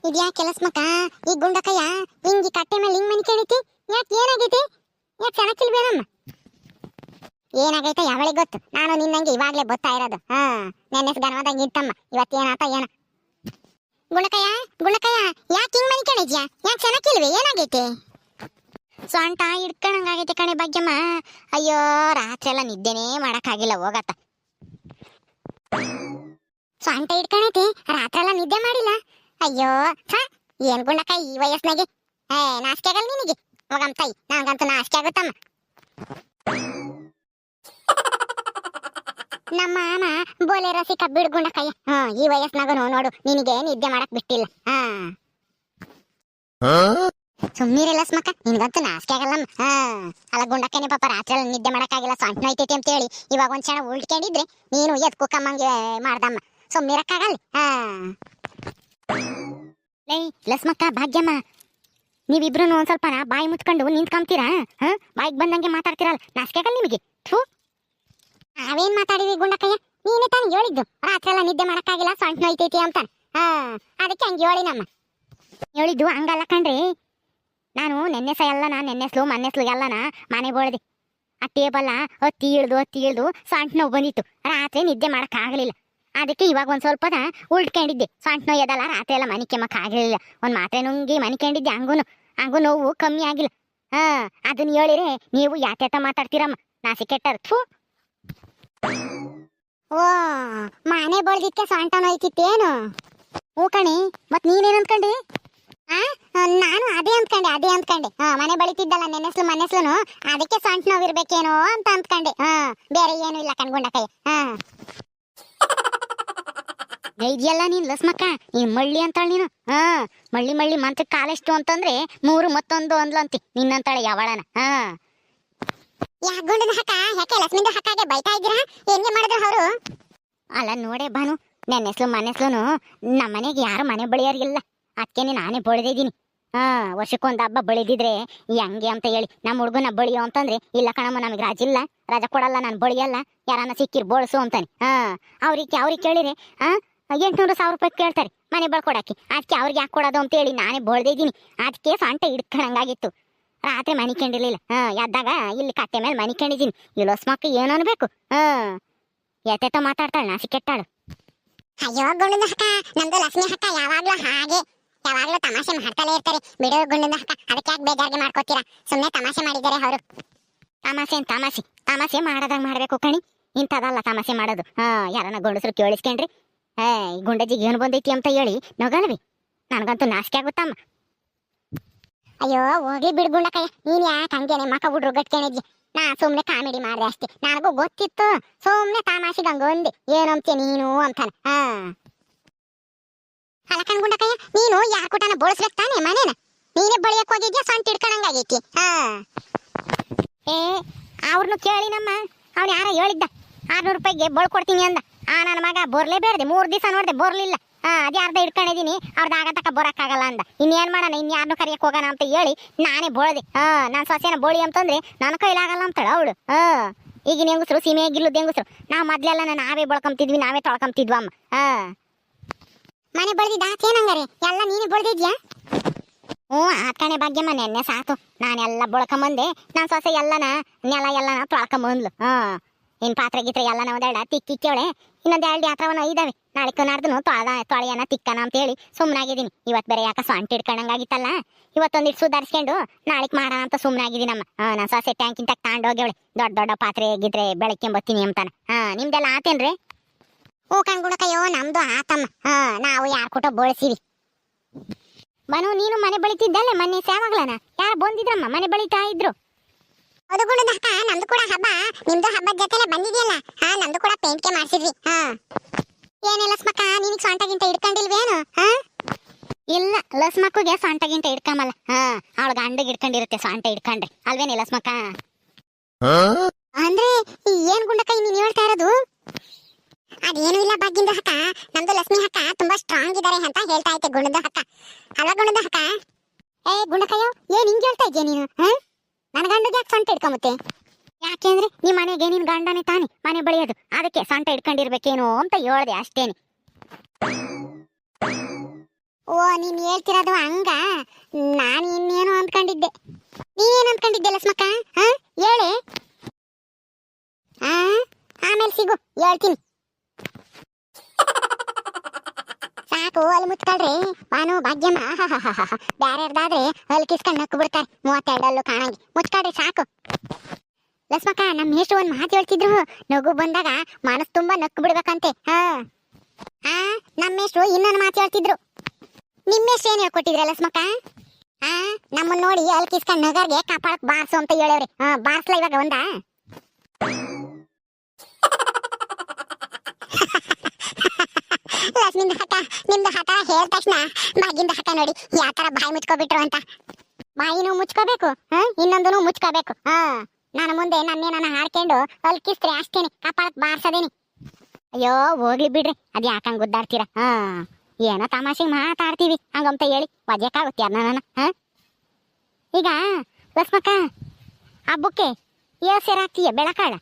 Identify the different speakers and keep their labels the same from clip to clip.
Speaker 1: ಇದ್ಯಾ ಕೆಲಸಮಕ್ಕ ಈ ಗುಂಡಕಯ್ಯ ಹಿಂಗಿ ಕಟ್ಟೆ ಮೇಲೆ ಹಿಂಗ್ ಮನಿ ಕೇಳಿತಿ ಯಾಕೆ ಏನಾಗೈತಿ ಯಾಕೆ ಚೆನ್ನಾಗಿಲ್ವೇನಮ್ಮ ಏನಾಗೈತೆ ಯಾವಳಿಗೆ ಗೊತ್ತು ನಾನು ನಿನ್ನಂಗೆ ಇವಾಗ್ಲೇ ಗೊತ್ತಾ ಇರೋದು ನೆನ್ನೆಸ್ ಗನವಾದಂಗೆ ಇತ್ತಮ್ಮ ಇವತ್ತೇನಾತ ಏನ ಗುಂಡಕಯ್ಯ ಗುಂಡಕಯ್ಯ ಯಾಕೆ ಹಿಂಗ್ ಮನಿ ಕೇಳಿದ್ಯಾ ಯಾಕೆ ಚೆನ್ನಾಗಿಲ್ವೇ ಏನಾಗೈತೆ ಸೊಂಟ ಹಿಡ್ಕೊಂಡಂಗಾಗೈತೆ ಕಣೆ ಭಾಗ್ಯಮ್ಮ ಅಯ್ಯೋ ರಾತ್ರಿ ಎಲ್ಲ ನಿದ್ದೆನೇ ಮಾಡಕ್ಕಾಗಿಲ್ಲ ಹೋಗತ್ತ ಸೊಂಟ ಹಿಡ್ಕೊಂಡೈತಿ ರಾತ್ರಿ ಎಲ್ಲ ನಿದ್ದೆ ಮಾಡಿಲ್ಲ ಅಯ್ಯೋ ಏನ್ ಗುಂಡಕ್ಕ ಈ ವಯಸ್ಸಿನಾಗೆ ನಾಚಿಕೆ ಆಗಲ್ಲ ನಿನಗೆ ಹೋಗಮ್ಮ ತಾಯಿ ನನಗಂತೂ ನಾಚಿಕೆ ಆಗುತ್ತಮ್ಮ ನಮ್ಮ ಮಾಮ ಬೋಲೆ ರಸಿ ಕಬ್ಬಿಡ್ ಗುಂಡಕ್ಕಯ್ಯ ಈ ವಯಸ್ಸಿನಾಗ ನೋಡು ನಿನಗೆ ನಿದ್ದೆ ಮಾಡಕ್ ಬಿಟ್ಟಿಲ್ಲ ಸುಮ್ಮನಿರಲ್ಲ ಸ್ಮಕ್ಕ ನಿನ್ಗಂತೂ ನಾಚಿಕೆ ಆಗಲ್ಲಮ್ಮ ಅಲ್ಲ ಗುಂಡಕ್ಕನೆ ಪಾಪ ರಾತ್ರಿ ಎಲ್ಲ ನಿದ್ದೆ ಮಾಡಕ್ಕಾಗಿಲ್ಲ ಸೊಂಟ ನೋಯ್ತೈತಿ ಅಂತ ಹೇಳಿ ಇವಾಗ ಒಂದ್ ಕ್ಷಣ ಉಳ್ಕೊಂಡಿದ್ರೆ ನೀನು ಎದ್ ಕುಕ್ಕಮ್ಮಂಗೆ ಮಾಡ್ದಮ್ಮ ಸುಮ್ಮನಿರಕ್ಕಾಗಲ್ಲ ಲೈ ಲಸ್ಮಕ್ಕ ಭಾಗ್ಯಮ್ಮ ನೀವಿಬ್ರು ಒಂದ್ ಸ್ವಲ್ಪ ಬಾಯಿ ಮುಚ್ಕೊಂಡು ನಿಂತ್ಕೊಂತೀರಾ ಬಾಯಿಗೆ ಬಂದಂಗೆ ಮಾತಾಡ್ತಿರಲ್ಲ ನಾಚಿಕೆಗಲ್ಲ ನಿಮಗೆ ಥೂ ನಾವೇನ್ ಮಾತಾಡಿವಿ ಗುಂಡಕ್ಕಯ್ಯ ನೀನೇ ತಾನು ಹೇಳಿದ್ದು ರಾತ್ರಿ ಎಲ್ಲ ನಿದ್ದೆ ಮಾಡಕ್ಕಾಗಿಲ್ಲ ಸೊಂಟ ನೋಯ್ತೈತಿ ಅಂತ ಅದಕ್ಕೆ ಹಂಗೆ ಹೇಳಿನಮ್ಮ ಹೇಳಿದ್ದು ಹಂಗಲ್ಲ ಕಣ್ರಿ ನಾನು ನೆನ್ನೆಸ ಎಲ್ಲನ ನೆನ್ನೆಸ್ಲು ಮೊನ್ನೆಸ್ಲು ಎಲ್ಲನ ಮನೆ ಬೋಳ್ದೆ ಆ ಟೇಬಲ್ ಹೊತ್ತಿ ಇಳ್ದು ಸೊಂಟ ನೋವು ಬಂದಿತ್ತು ರಾತ್ರಿ ನಿದ್ದೆ ಮಾಡಕ್ಕಾಗಲಿಲ್ಲ ಅದಕ್ಕೆ ಇವಾಗ ಒಂದ್ ಸ್ವಲ್ಪ ಉಳ್ಕೊಂಡಿದ್ದೆ ಸೊಂಟ ನೋಯ್ಯದಲ್ಲ ರಾತ್ರಿ ಎಲ್ಲ ಮನೆ ಕೆಮ್ಮಕ್ ಆಗಲಿಲ್ಲ ಒಂದ್ ಮಾತ್ರೆ ನುಂಗಿ ಮನಿಕೊಂಡಿದ್ದೆ ಹಂಗೂ ನೋವು ಕಮ್ಮಿ ಆಗಿಲ್ಲ ಅದನ್ನ ಹೇಳಿರೆ ನೀವು ಯಾತ ಮಾತಾಡ್ತೀರಮ್ಮ ನಾಸಿ ಕೆಟ್ಟರು ಥೂ ಓ ಮನೆ ಬಳ್ದಿಕ್ಕೆ ಸೊಂಟ ನೋಯ್ತಿತ್ತೇನು ಹೂ ಕಣಿ ಮತ್ ನೀನೇನ್ ಅನ್ಕೊಂಡಿ ನಾನು ಅದೇ ಅಂದ್ಕೊಂಡೆ ಮನೆ ಬಳಿತಿದ್ದಲ್ಲ ನೆನೆಸ್ಲು ಅದಕ್ಕೆ ಸೊಂಟ ನೋವಿರ್ಬೇಕೇನೋ ಅಂತ ಅಂದ್ಕೊಂಡೆ ಬೇರೆ ಏನು ಇಲ್ಲ ಕಣ್ಗುಂಡಕಯ್ಯ ಇದೆಯಲ್ಲ ನೀನ್ ಲಸ್ಮಕ್ಕ ನೀನ್ ಮಳ್ಳಿ ಅಂತಾಳ ನೀನು ಮಳ್ಳಿ ಮಂತ್ರ ಕಾಲೆಷ್ಟು ಅಂತಂದ್ರೆ 3 ಮತ್ತೊಂದು ಅಂದ್ಲು ಅಂತಿ ನಿನ್ನಂತಾಳೆ ಯಾವಳನ ಯಾಗುಂಡದ ಹಕ್ಕ ಯಾಕೆ ಲಕ್ಷ್ಮಿಂದ ಹಕ್ಕಾಗೆ ಬೈತಾ ಇದ್ದೀರಾ ಹೆಂಗೆ ಮಾಡಿದ್ರು ಅವರು ಅಲ್ಲ ನೋಡೆ ಬಾನು ನೆನ್ನೆಸ್ಲು ಮನೆಸ್ಲು ನಮ್ಮನೆಗೆ ಯಾರು ಮನೆ ಬಳಿಯಾರಿಲ್ಲ ಅದಕ್ಕೇನೆ ನಾನೇ ಬಳಿದಿದ್ದೀನಿ ವರ್ಷಕ್ಕೊಂದು ಹಬ್ಬ ಬಳಿದಿದ್ರೆ ಹಂಗೆ ಅಂತ ಹೇಳಿ ನಮ್ಮ ಹುಡುಗನ ಬಳಿಯೋ ಅಂತಂದ್ರೆ ಇಲ್ಲ ಕಣಮ್ಮ ನಮಗೆ ರಾಜಿಲ್ಲ ರಜಾ ಕೊಡಲ್ಲ ನಾನು ಬಳಿಯಲ್ಲ ಯಾರನ್ನ ಸಿಕ್ಕಿರ್ ಬೋಳ್ಸು ಅಂತಾನೆ ಅವ್ರಿಗೆ ಕೇಳಿದ್ರೆ 800,000 ರೂಪಾಯಿ ಕೇಳ್ತಾರೆ ಮನೆ ಬಳ್ಕೊಡಕ್ಕೆ ಅದಕ್ಕೆ ಅವ್ರಿಗೆ ಯಾಕೆ ಕೊಡೋದು ಅಂತೇಳಿ ನಾನೇ ಬಳ್ದಿದ್ದೀನಿ ಅದಕ್ಕೆ ಸೊಂಟ ಹಿಡ್ಕೊಂಡಂಗಾಗಿತ್ತು ರಾತ್ರಿ ಮನಿಕೊಂಡಿರ್ಲಿಲ್ಲ ಎದ್ದಾಗ ಇಲ್ಲಿ ಕಟ್ಟೆ ಮೇಲೆ ಮನಿಕೊಂಡಿದ್ದೀನಿ ಇಲ್ಲೋಸ್ಮಕ್ಕ ಏನು ಅನ್ಬೇಕು ಎತ್ತೆತ್ತ ಮಾತಾಡ್ತಾಳೆ ನಾಸಿ ಕೆಟ್ಟಾಳು ಅಯ್ಯೋ ಗುಂಡದ ಹಕ್ಕ ನಮ್ದು ಲಕ್ಷ್ಮಿ ಹಕ್ಕ ಯಾವಾಗ್ಲೂ ತಮಾಷೆ ಮಾಡ್ತಾನೆ ಇರ್ತಾರೆ ಬಿಡೋ ಗುಂಡದ ಹಕ್ಕ ಅದಕ್ಕೆ ಯಾಕೆ ಬೇಜಾರಿಗೆ ಮಾಡ್ಕೋತೀರಾ ಸುಮ್ಮನೆ ತಮಾಷೆ ಮಾಡಿದ್ದಾರೆ ಅವರು ತಮಾಷೆ ಮಾಡದಾಗ ಮಾಡ್ಬೇಕು ಕಣಿ ಇಂಥದಲ್ಲ ತಮಾಷೆ ಮಾಡೋದು ಯಾರನ್ನ ಗಂಡಸರು ಕೇಳಿಸ್ಕೊಂಡ್ರಿ ಈ ಗುಂಡಜ್ಜಿಗೆ ಏನು ಬಂದೈತಿ ಅಂತ ಹೇಳಿ ನಗಲ್ವಿ ನನಗಂತೂ ನಾಚಿಕೆ ಆಗುತ್ತಮ್ಮ ಅಯ್ಯೋ ಹೋಗ್ಲಿ ಬಿಡ್ ಗುಂಡಕಯ್ಯ ನೀನ್ ಯಾಕೆ ಹಂಗೇನೆ ಮಕ್ಕ ಹುಡ್ರು ಗಟ್ಕೊಂಡಿದ್ಯ ನಾ ಸುಮ್ನೆ ಕಾಮಿಡಿ ಮಾಡ್ದೆ ಅಷ್ಟೇ ನನಗೂ ಗೊತ್ತಿತ್ತು ಸುಮ್ನೆ ತಮಾಷೆಗೆ ಹಂಗೊಂದೆ ಏನಂತೆ ನೀನು ಅಂತಾನ ಅಲ್ಲ ಕಣ್ಗುಂಡಕಯ್ಯ ನೀನು ಯಾರ ಕೂಟನ ಬೋಳಿಸ್ಬೇಕು ತಾನೆ ಮನೇನ ನೀನೇ ಬಳಿಯಕ್ ಹೋಗಿದ್ಯಾ ಸೊಂಟ ಹಿಡ್ಕೊಂಡಂಗಾಗೈತಿ ಅವ್ರನ್ನು ಕೇಳಿ ನಮ್ಮ ಅವ್ನು ಯಾರ ಹೇಳಿದ್ದ 600 ರೂಪಾಯಿಗೆ ಬಳ್ಕೊಡ್ತೀನಿ ಅಂದ ನನ್ನ ಮಗ ಬೋರ್ಲೇಬೇಡ್ದೆ 3 ದಿವಸ ನೋಡ್ದೆ ಬೋರ್ಲಿಲ್ಲ ಅದೇ ಅರ್ಧ ಹಿಡ್ಕೊಂಡಿದೀನಿ ಅವ್ರದ್ದು ಆಗತಕ್ಕ ಬರೋಕ್ಕಾಗಲ್ಲ ಅಂದ ಇನ್ನೇನ್ ಮಾಡೋಣ ಇನ್ಯಾರನ್ನು ಕರಿಯಕ್ ಹೋಗೋಣ ಅಂತ ಹೇಳಿ ನಾನೇ ಬೋಳ್ದೆ ನಾನು ಸೊಸೆನ ಬೋಳಿ ಅಂತಂದ್ರೆ ನನ್ನ ಕೈಲಾಗಲ್ಲ ಅಂತಾಳ ಅವಳು ಈಗಿನ ಹೆಂಗಸ್ರು ಸೀಮೆ ಗಿಲ್ಲುದ ಹೆಂಗಸ್ರು ನಾವು ಮೊದ್ಲೆಲ್ಲ ನಾವೇ ಬಳ್ಕೊಂತಿದ್ವಿ ನಾವೇ ತೊಳ್ಕೊಂತಿದ್ವಮ್ಮ ಮನೆ ಬಳ್ದಿದ್ದ ಆತೇನಂಗಾರೆ ಎಲ್ಲ ನೀನೇ ಬಳ್ದಿದ್ಯಾ ಆತ್ಕಣೆ ಭಾಗ್ಯಮ್ಮ ನೆನ್ನೆ ಸಾತು ನಾನೆಲ್ಲ ಬಳ್ಕೊಂಬಂದೆ ನಾನು ಸೊಸೆ ಎಲ್ಲನ ನೆಲ ಎಲ್ಲನ ತೊಳ್ಕೊಂಬಂದ್ಲು ಇನ್ ಪಾತ್ರೆ ಗೀತ್ರೆ ಎಲ್ಲ ಒಂದೆರಡ ತಿಕ್ಕಿಕ್ಕವಳೆ ಇನ್ನೊಂದು 2 ಯಾತ್ರವನ್ನ ಇದಾವೆ ನಾಳೆ ನಾಡ್ದು ತೊಳೆಯನ ತಿಕ್ಕನ ಅಂತ ಹೇಳಿ ಸುಮ್ಮನಾಗಿದ್ದೀನಿ ಇವತ್ತು ಬೇರೆ ಯಾಕೆ ಸೊಂಟ ಹಿಡ್ಕೊಂಡಂಗಾಗಿತ್ತಲ್ಲ ಇವತ್ತೊಂದಿಟ್ಟು ಸುಧಾರಿಸ್ಕೊಂಡು ನಾಳೆಗೆ ಮಾಡೋಣ ಅಂತ ಸುಮ್ಮನಾಗಿದ್ದೀನಮ್ಮ ನಾನು ಸೊಸೆ ಟ್ಯಾಂಕಿಂತ ತಗೊಂಡೋಗ್ಯವಳೆ ದೊಡ್ಡ ಪಾತ್ರೆ ಗಿದ್ರೆ ಬೆಳಕ್ಕೆಂಬತ್ತೀನಿ ಅಂತಾನ ನಿಮ್ದೆಲ್ಲ ಆತೇನ್ರಿ ಕಣ್ಗುಣಕಯ್ಯೋ ನಮ್ದು ಆತಮ್ಮ ನಾವು ಯಾರು ಕೂಟ ಬೋಳಿಸಿವಿ ಬನು ನೀನು ಮನೆ ಬಳಿತಿದ್ದಲ್ಲ ಮೊನ್ನೆ ಸೇವಾಗ್ಲನ ಯಾರು ಬಂದಿದ್ರಮ್ಮ ಮನೆ ಬಳಿತಾ ಇದ್ರು ಒದಗುಣದ ಅಕ್ಕ ನಮ್ದು ಕೂಡ ಹಬ್ಬ ನಿಮ್ದು ಹಬ್ಬದ ಜೊತೆಲೆ ಬಂದಿದೆಯಲ್ಲ ನಮ್ದು ಕೂಡ ಪೇಂಟ್ಗೆ ಮಾಡ್ಸಿದ್ವಿ ಏನೇ ಲಸ್ಮಕ್ಕ ನಿನಗೆ ಸೊಂಟಗಿಂತ ಹಿಡ್ಕೊಂಡಿಲ್ವೇನು ಇಲ್ಲ ಲಸ್ಮಕ್ಕಗೆ ಸೊಂಟಗಿಂತ ಹಿಡ್ಕಮಲ್ಲ ಅವಳ ಗಂಡಗೆ ಹಿಡ್ಕೊಂಡಿರುತ್ತೆ ಸೊಂಟ ಹಿಡ್ಕೊಂಡ್ರೆ ಅಲ್ವೇನೆ ಲಸ್ಮಕ್ಕ ಅಂದ್ರೆ ಏನ್ ಗುಂಡಕ್ಕ ನೀನ್ ಹೇಳ್ತಾ ಇರೋದು ಅದೇನು ಇಲ್ಲ ಭಾಗ್ಯದ ಹಕ್ಕ ನಮ್ದು ಲಕ್ಷ್ಮಿ ಹಕ್ಕ ತುಂಬಾ ಸ್ಟ್ರಾಂಗ್ ಇದಾರೆ ಅಂತ ಹೇಳ್ತಾ ಐತೆ ಗುಣದ ಹಕ್ಕ ಅಲ್ವಾ ಗುಣದ ಹಕ್ಕ ಗುಂಡಕಯ್ಯೋ ಏನ್ ಹಿಂಗ್ ಹೇಳ್ತಾ ಇದ್ಯಾ ನೀನು ನನ್ನ ಗಂಡಗೆ ಯಾಕೆ ಸೊಂಟ ಹಿಡ್ಕೊಂಬತ್ತೆ ಯಾಕೆಂದ್ರೆ ನಿಮ್ಮ ಮನೆಗೆ ನಿನ್ ಗಂಡನೇ ತಾನೆ ಮನೆ ಬಳಿಯೋದು ಅದಕ್ಕೆ ಸೊಂಟ ಹಿಡ್ಕೊಂಡಿರ್ಬೇಕೇನೋ ಅಂತ ಹೇಳ್ದೆ ಅಷ್ಟೇನೆ ಓ ನೀನ್ ಹೇಳ್ತಿರೋದು ಹಂಗ. ನಾನು ಇನ್ನೇನು ಅಂದ್ಕೊಂಡಿದ್ದೆ. ನೀನೇನು ಅಂದ್ಕೊಂಡಿದ್ದೆ ಲಕ್ಷ್ಮಕ್ಕ? ಹಾ ಹೇಳಿ. ಆ ಆಮೇಲೆ ಸಿಗು, ಹೇಳ್ತೀನಿ. ಸಾಕು ಅಲ್ಲಿ ಮುಚ್ಕೊಳ್ರಿ. ಬಾನು ಭಾಗ್ಯಮ್ಮ ಬ್ಯಾರ್ಯಾರ್ದಾದ್ರೆ ಅಲ್ಲಿ ಕಿಸ್ಕೊಂಡು ನಕ್ಕು ಬಿಡ್ತಾರೆ. 32 ಕಾಣಂಗಿ ಮುಚ್ಕೊಳ್ರಿ ಸಾಕು. ಲಕ್ಷ್ಮಕ್ಕ ನಮ್ಮ ಎಷ್ಟು ಒಂದ್ ಮಾತು ಹೇಳ್ತಿದ್ರು, ನಗು ಬಂದಾಗ ಮನಸ್ಸು ತುಂಬಾ ನಕ್ಕು ಬಿಡ್ಬೇಕಂತೆ. ಆ ನಮ್ಮೆಷ್ಟು ಇನ್ನೊಂದು ಮಾತು ಹೇಳ್ತಿದ್ರು. ನಿಮ್ಮೆಷ್ಟು ಏನ್ ಹೇಳ್ಕೊಟ್ಟಿದ್ರ ಲಕ್ಷ್ಮಕ್ಕ? ನಮ್ಮನ್ನ ನೋಡಿ ಅಲ್ಲಿ ಕಿಸ್ಕೊಂಡು ನಗರ್ಗೆ ಕಪಾಳಕ್ ಬಾರ್ಸು ಅಂತ ಹೇಳವ್ರಿ. ಬಾರ್ಸ್ಲ ಇವಾಗ ಒಂದ. ಲಕ್ಷ್ಮಿಂದ ಹಠ ನಿಮ್ದು ಹಠ ಹೇಳಿದ ತಕ್ಷಣ ಭಾಗ್ಯಂದ ಹಠ ನೋಡಿ ಯಾವ ತರ ಬಾಯಿ ಮುಚ್ಕೋಬಿಟ್ರು ಅಂತ. ಬಾಯಿನೂ ಮುಚ್ಕೋಬೇಕು, ಇನ್ನೊಂದೂ ಮುಚ್ಕೋಬೇಕು. ನಾನು ಮುಂದೆ ನನ್ನೇನ ಹಾಡ್ಕೊಂಡು ಅಲ್ಕಿಸ್ತ್ರೆ ಅಷ್ಟೇನೆ, ಕಪಾಳಕ್ ಬಾರ್ಸದೇನಿ. ಅಯ್ಯೋ ಹೋಗ್ಲಿ ಬಿಡ್ರಿ, ಅದ್ ಯಾಕಂಗ್ ಗುದ್ದಾಡ್ತೀರ? ಏನೋ ತಮಾಷೆಗೆ ಮಾತಾಡ್ತೀವಿ ಹಂಗಂತ ಹೇಳಿ ವಜಕ್ಕಾಗುತ್ತೆ ಅದನ್ನ. ಈಗ ಲಕ್ಷ್ಮಕ್ಕ ಹಬ್ಬಕ್ಕೆ ಸೇರಾಗ್ತೀಯ ಬೆಳಕಾಳ?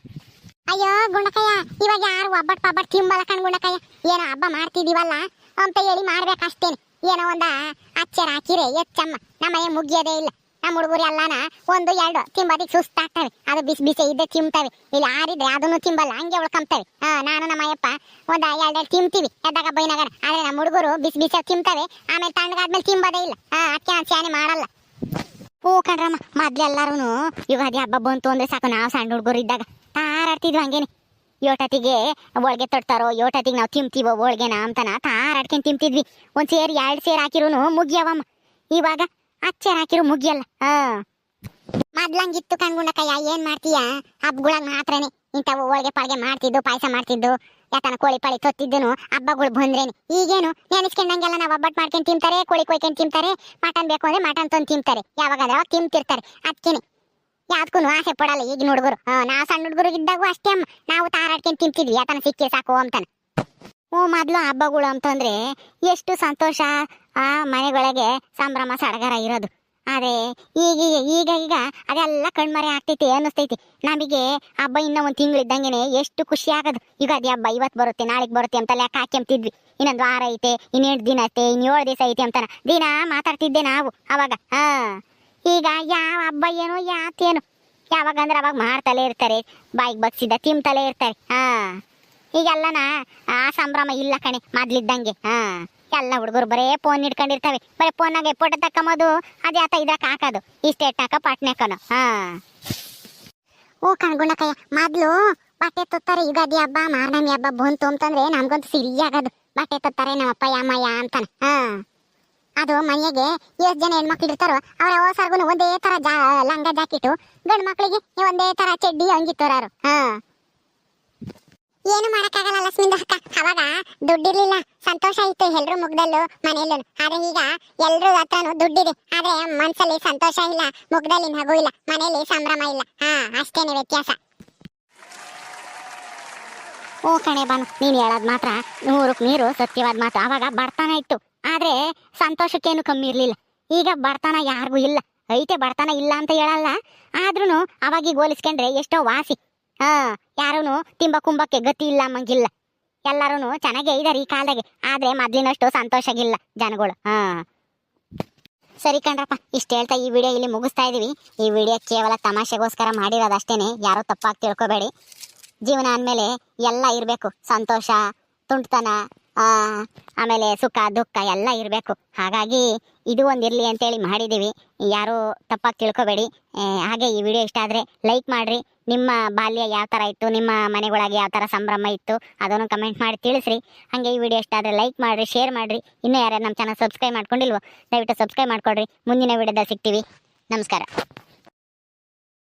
Speaker 1: ಅಯ್ಯೋ ಗುಂಡಕಯ್ಯ, ಇವಾಗ ಯಾರು ಒಬ್ಬಟ್ ಪಬ್ಬಟ್ ತಿಂಬಲ್ಲ ಕಣ್ ಗುಂಡಕಯ್ಯ. ಏನೋ ಹಬ್ಬ ಮಾಡ್ತಿದೀವಲ್ಲ ಅಂತ ಹೇಳಿ ಮಾಡ್ಬೇಕಷ್ಟೇನೆ. ಏನೋ ಒಂದ ಅಚ್ಚರ ಹಾಕಿರೆ ಎಚ್ಚಮ್ಮ ನಮ್ಮನೆ ಮುಗಿಯೋದೇ ಇಲ್ಲ. ನಮ್ಮ ಹುಡುಗರು ಎಲ್ಲಾನ 1-2 ತಿಂಬದಿಗೆ ಸುಸ್ತಾಗ್ತವೆ. ಅದು ಬಿಸಿ ಬಿಸಿ ಇದ್ದೆ ತಿಂತವೆ. ಇಲ್ಲಿ ಆರಿದ್ರೆ ಅದನ್ನು ತಿಂಬಲ್ಲ, ಹಂಗೆ ಉಳ್ಕೊಂತವೆ. ನಾನು ನಮ್ಮ ಅಯ್ಯಪ್ಪ 1-2 ತಿಂತೀವಿ ಎದ್ದಾಗ ಬೈನಗರ. ಆದ್ರೆ ನಮ್ಮ ಹುಡುಗರು ಬಿಸಿ ಬಿಸಿ ತಿಂತವೆ, ಆಮೇಲೆ ತಣ್ಣಗಾದ್ಮೇಲೆ ತಿಂಬೋದೇ ಇಲ್ಲ. ಅದಕ್ಕೆ ನಾನು ಸ್ಯಾನೆ ಮಾಡಲ್ಲ. ಹೂ ಕಣ್ರಮ್ಮ, ಮೊದ್ಲೆಲ್ಲಾರು ಯುಗಾದಿ ಹಬ್ಬ ಬಂತು ಅಂದ್ರೆ ಸಾಕು, ನಾವು ಸಣ್ಣ ಹುಡುಗರು ಇದ್ದಾಗ ತಾರಾಡ್ತಿದ್ವಿ ಹಂಗೇನೆ. ಯೋಟತಿಗೆ ಹೋಳ್ಗೆ ತೊಡ್ತಾರೋ, ಯೋಟತಿಗೆ ನಾವು ತಿಂತೀವೋ ಹೋಳ್ಗೆನ ಅಂತನ ತಾರಾಡ್ಕೊಂಡು ತಿಂತಿದ್ವಿ. 1 ಸೇರು 2 ಸೇರು ಹಾಕಿರೋನು ಮುಗಿಯವಮ್ಮ. ಇವಾಗ ಅಚ್ಚೇರ್ ಹಾಕಿರೋ ಮುಗಿಯಲ್ಲ. ಮೊದ್ಲಂಗಿತ್ತು ಕಣ್ಗುಂಡಕಯ್ಯ. ಏನ್ ಮಾಡ್ತೀಯ, ಹಬ್ಬಗಳಾಗ ಮಾತ್ರನೇ ಇಂಥವು ಹೋಳ್ಗೆ ಪಾಳ್ಗೆ ಮಾಡ್ತಿದ್ದು, ಪಾಯಸ ಮಾಡ್ತಿದ್ದು, ಯಾತನ ಕೋಳಿ ಪಾಳಿ ತೊತ್ತಿದ್ದನು ಹಬ್ಬಗಳು ಬಂದ್ರೇನೆ. ಈಗೇನು ನೆನೆಸ್ಕೊಂಡಂಗೆಲ್ಲ ನಾವು ಒಬ್ಬಟ್ಟು ಮಾಡ್ಕೊಂಡು ತಿಂತಾರೆ, ಕೋಳಿ ಕೊಯ್ಕೊಂಡು ತಿಂತಾರೆ, ಮಟನ್ ಬೇಕು ಅಂದ್ರೆ ಮಟನ್ ತಂದು ತಿಂತಾರೆ. ಯಾವಾಗಾದ್ರೆ ಅವಾಗ ತಿಂತಿರ್ತಾರೆ. ಅದಕ್ಕೇನೆ ಯಾವ್ದಕ್ಕೂ ಆಸೆ ಪಡಲ್ಲ ಈಗಿನ ಹುಡುಗರು. ನಾವು ಸಣ್ಣ ಹುಡುಗರು ಇದ್ದಾಗೂ ಅಷ್ಟೇ ಅಮ್ಮ, ನಾವು ತಾರಾಡ್ಕೊಂಡು ತಿಂತಿದ್ವಿ ಯಾತನ ಸಿಕ್ಕಿ ಸಾಕು ಅಂತಾನೆ. ಮೊದ್ಲು ಹಬ್ಬಗಳು ಅಂತಂದ್ರೆ ಎಷ್ಟು ಸಂತೋಷ, ಮನೆಗಳಿಗೆ ಸಂಭ್ರಮ ಸಡಗರ ಇರೋದು. ಆದ್ರೆ ಈಗ ಅದೆಲ್ಲ ಕಣ್ಮರೆ ಆಗ್ತೈತಿ ಅನ್ನಿಸ್ತೈತಿ ನಮಗೆ. ಹಬ್ಬ ಇನ್ನ 1 ತಿಂಗಳಿದ್ದಂಗೆನೆ ಎಷ್ಟು ಖುಷಿ ಆಗೋದು. ಈಗ ಅದೇ ಹಬ್ಬ ಇವತ್ತು ಬರುತ್ತೆ ನಾಳೆಗೆ ಬರುತ್ತೆ ಅಂತ ಲೆಕ್ಕ ಹಾಕ್ಯಂತಿದ್ವಿ. ಇನ್ನೊಂದು ವಾರ ಐತೆ, 8 ದಿನ ಐತೆ, 7 ದಿವಸ ಐತೆ ಅಂತಾನ ದಿನ ಮಾತಾಡ್ತಿದ್ದೆ ನಾವು ಅವಾಗ. ಈಗ ಯಾವ ಹಬ್ಬ ಏನೋ ಯಾತೇನು, ಯಾವಾಗಂದ್ರೆ ಅವಾಗ ಮಾಡ್ತಲೇ ಇರ್ತಾರೆ, ಬಾಯಿಗೆ ಬಗ್ಸಿದ ತಿಂತಲೇ ಇರ್ತಾರೆ. ಈಗೆಲ್ಲನ ಆ ಸಂಭ್ರಮ ಇಲ್ಲ ಕಣೆ ಮೊದ್ಲಿದ್ದಂಗೆ. ಎಲ್ಲ ಹುಡುಗರು ಬರೇ ಫೋನ್ ಇಟ್ಕೊಂಡಿರ್ತವೆ. ಬರೀ ಫೋನಾಗೆ ಫೋಟೋ ತಕ್ಕಂಬೋದು, ಅದೇ ಆತ ಇದ್ರಾಕ ಹಾಕೋದು, ಇಷ್ಟೇ ಟಾಕ ಪಾಟ್ನೆಕನು. ಓ ಕಣ್ಗುಂಡಕಯ್ಯ, ಮೊದ್ಲು ಬಟ್ಟೆ ತೊತ್ತಾರೆ. ಯುಗಾದಿ ಹಬ್ಬ ಮಾರ್ನಮಿ ಹಬ್ಬ ಬಂತು ಅಂತಂದ್ರೆ ನಮ್ಗಂತೂ ಸಿರಿ ಆಗೋದು. ಬಟ್ಟೆ ತೊತ್ತಾರೆ ನಮ್ಮಪ್ಪ ಯಮ್ಮಯ್ಯ ಅಂತಾನೆ. ಅದು ಮನೆಗೆ ಎಷ್ಟು ಜನ ಹೆಣ್ಮಕ್ಳು ಇರ್ತಾರೋ ಅವ್ರ ಹೊಸರ್ಗು ಒಂದೇ ತರ ಲಂಗ ಜಾಕೆಟು, ಗಂಡು ಮಕ್ಳಿಗೆ ಒಂದೇ ತರ ಚಡ್ಡಿ ಅಂಗಿತ್ತೋರಾರು. ಏನು ಮಾಡಕ್ಕಾಗಲ್ಲ ಲಕ್ಷ್ಮಿಂದ ಅಕ್ಕ. ಅವಾಗ ದುಡ್ಡಿರ್ಲಿಲ್ಲ, ಸಂತೋಷ ಇತ್ತು ಎಲ್ರು ಮುಗ್ದಲ್ಲೂ ಮನೆಯಲ್ಲೂ. ಆದ್ರೆ ಈಗ ಎಲ್ರ ಹತ್ರನು ದುಡ್ಡಿದೆ, ಆದ್ರೆ ಮನ್ಸಲ್ಲಿ ಸಂತೋಷ ಇಲ್ಲ, ಮುಗ್ದಲ್ಲಿ ನಗು ಇಲ್ಲ, ಮನೆಯಲ್ಲಿ ಸಂಭ್ರಮ ಇಲ್ಲ. ಅಷ್ಟೇನೆ ವ್ಯತ್ಯಾಸ. ಓ ಕಣೆ ಬಾನು, ನೀನ್ ಹೇಳೋದ್ ಮಾತ್ರ 100ಕ್ಕೆ 100 ಸತ್ಯವಾದ ಮಾತು. ಅವಾಗ ಬಡತನ ಇತ್ತು, ಆದ್ರೆ ಸಂತೋಷಕ್ಕೇನು ಕಮ್ಮಿ ಇರ್ಲಿಲ್ಲ. ಈಗ ಬಡತನ ಯಾರಿಗೂ ಇಲ್ಲ. ಐತೆ ಬಡತನ ಇಲ್ಲ ಅಂತ ಹೇಳಲ್ಲ, ಆದ್ರೂ ಅವಾಗಿಗೆ ಹೋಲಿಸ್ಕೊಂಡ್ರೆ ಎಷ್ಟೋ ವಾಸಿ. ಯಾರೂ ತಿಂಬ ಕುಂಬಕ್ಕೆ ಗತಿ ಇಲ್ಲ ಮಂಗಿಲ್ಲ. ಎಲ್ಲರೂ ಚೆನ್ನಾಗೇ ಇದಾರೆ ಈ ಕಾಲದಾಗೆ. ಆದ್ರೆ ಮೊದ್ಲಿನಷ್ಟು ಸಂತೋಷಗಿಲ್ಲ ಜನಗಳು. ಸರಿ ಕಣ್ರಪ್ಪ, ಇಷ್ಟ ಹೇಳ್ತಾ ಈ ವಿಡಿಯೋ ಇಲ್ಲಿ ಮುಗಿಸ್ತಾ ಇದೀವಿ. ಈ ವಿಡಿಯೋ ಕೇವಲ ತಮಾಷೆಗೋಸ್ಕರ ಮಾಡಿರೋದಷ್ಟೇನೆ, ಯಾರು ತಪ್ಪಾಗಿ ತಿಳ್ಕೊಬೇಡಿ. ಜೀವನ ಅಂದಮೇಲೆ ಎಲ್ಲ ಇರಬೇಕು, ಸಂತೋಷ, ತುಂಟತನ, ಆಮೇಲೆ ಸುಖ ದುಃಖ ಎಲ್ಲ ಇರಬೇಕು. ಹಾಗಾಗಿ ಇದು ಒಂದಿರಲಿ ಅಂತೇಳಿ ಮಾಡಿದ್ದೀವಿ, ಯಾರು ತಪ್ಪಾಗಿ ತಿಳ್ಕೊಬೇಡಿ. ಹಾಗೆ ಈ ವಿಡಿಯೋ ಇಷ್ಟ ಆದರೆ ಲೈಕ್ ಮಾಡಿರಿ. ನಿಮ್ಮ ಬಾಲ್ಯ ಯಾವ ಥರ ಇತ್ತು, ನಿಮ್ಮ ಮನೆಗೊಳಗೆ ಯಾವ ಥರ ಸಂಭ್ರಮ ಇತ್ತು ಅದನ್ನು ಕಮೆಂಟ್ ಮಾಡಿ ತಿಳಿಸ್ರಿ. ಹಾಗೆ ಈ ವಿಡಿಯೋ ಇಷ್ಟ ಆದರೆ ಲೈಕ್ ಮಾಡಿರಿ, ಶೇರ್ ಮಾಡಿರಿ. ಇನ್ನೂ ಯಾರ್ಯಾರು ನಮ್ಮ ಚಾನಲ್ ಸಬ್ಸ್ಕ್ರೈಬ್ ಮಾಡ್ಕೊಂಡಿಲ್ವೋ ದಯವಿಟ್ಟು ಸಬ್ಸ್ಕ್ರೈಬ್ ಮಾಡ್ಕೊಳ್ರಿ. ಮುಂದಿನ ವಿಡಿಯೋದಲ್ಲಿ ಸಿಗ್ತೀವಿ. ನಮಸ್ಕಾರ.